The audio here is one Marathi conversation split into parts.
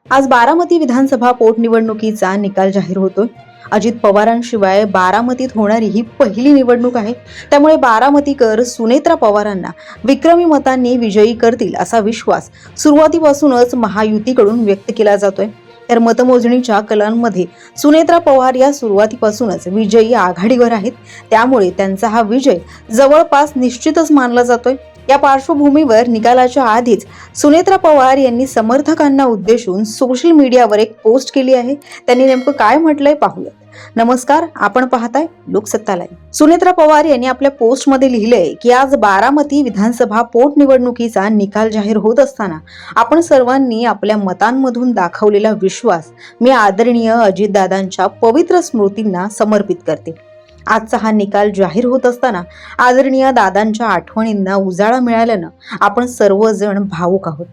आज बारामती विधानसभा पोटनिवडणुकीचा निकाल जाहीर होतोय. अजित पवारांशिवाय बारामतीत होणारी ही पहिली निवडणूक आहे. त्यामुळे बारामतीकर सुनेत्रा पवारांना विक्रमी मतांनी विजयी करतील असा विश्वास सुरुवातीपासूनच महायुतीकडून व्यक्त केला जातोय. तर मतमोजणीच्या कलांमध्ये सुनेत्रा पवार या सुरुवातीपासूनच विजयी आघाडीवर आहेत. त्यामुळे त्यांचा हा विजय जवळपास निश्चितच मानला जातोय. या पार्श्वभूमीवर निकालाच्या आधीच सुनेत्रा पवार यांनी समर्थकांना उद्देशून सोशल मीडियावर एक पोस्ट केली आहे. त्यांनी नेमकं काय म्हटलंय पाहूया. नमस्कार, आपण पाहताय लोकसत्ता लाईव्ह. सुनेत्रा पवार यांनी आपल्या पोस्टमध्ये लिहिलंय की आज बारामती विधानसभा पोटनिवडणुकीचा निकाल जाहीर होत असताना आपण सर्वांनी आपल्या मतांमधून दाखवलेला विश्वास मी आदरणीय अजितदादांच्या पवित्र स्मृतींना समर्पित करते. आजचा हा निकाल जाहीर होत असताना आदरणीय दादांच्या आठवणींना उजाळा मिळाल्यानं आपण सर्वजण भावुक आहोत.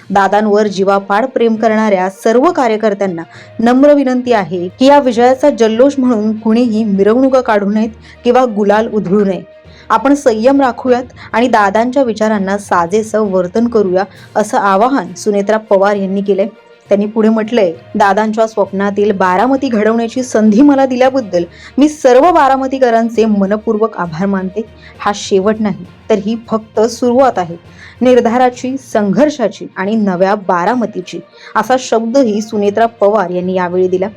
दादांवर जीवापाड प्रेम करणाऱ्या सर्व कार्यकर्त्यांना नम्र विनंती आहे की या विजयाचा जल्लोष म्हणून कुणीही मिरवणुका काढू नयेत किंवा गुलाल उधळू नये. आपण संयम राखूयात आणि दादांच्या विचारांना साजेसं वर्तन करूया असं आवाहन सुनेत्रा पवार यांनी केलंय. त्यांनी पुढे म्हटलंय, दादांच्या स्वप्नातील बारामती घडवण्याची संधी मला दिल्याबद्दल मी सर्व बारामतीकरांचे मनपूर्वक आभार मानते. हा शेवट नाही, तर ही फक्त सुरुवात आहे निर्धाराची, संघर्षाची आणि नव्या बारामतीची, असा शब्दही सुनेत्रा पवार यांनी यावेळी दिला.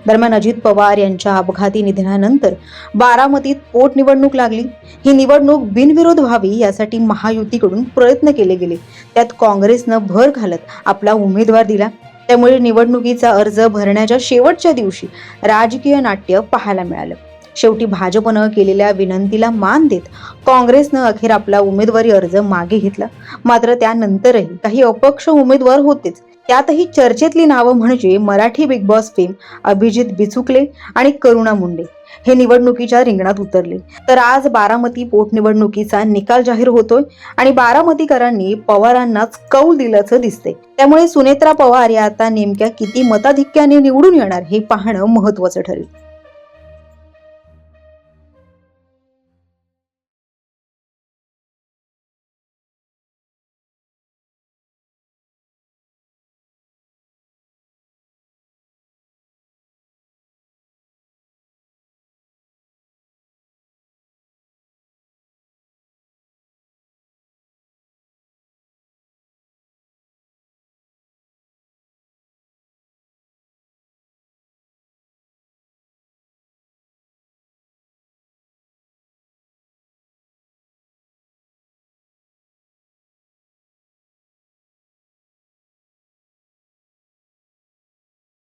दरम्यान अजित पवार यांच्या अपघाती निधनानंतर बारामतीत पोटनिवडणूक लागली. ही निवडणूक बिनविरोध व्हावी यासाठी महायुतीकडून प्रयत्न केले गेले. त्यात काँग्रेसनं भर घालत आपला उमेदवार दिला. त्यामुळे निवडणुकीचा अर्ज भरण्याच्या शेवटच्या दिवशी राजकीय नाट्य पाहायला मिळालं. शेवटी भाजपनं केलेल्या विनंतीला मान देत काँग्रेसनं अखेर आपला उमेदवारी अर्ज मागे घेतला. मात्र त्यानंतरही काही अपक्ष उमेदवार होतेच. त्यातही चर्चेतली नावं म्हणजे Marathi big boss fame Abhijit Bichukale आणि करुणा मुंडे हे निवडणुकीच्या रिंगणात उतरले. तर आज बारामती पोटनिवडणुकीचा निकाल जाहीर होतोय आणि बारामतीकरांनी पवारांनाच कौल दिल्याचं दिसतंय. त्यामुळे सुनेत्रा पवार या आता नेमक्या किती मताधिक्याने निवडून येणार हे पाहणं महत्त्वाचं ठरेल.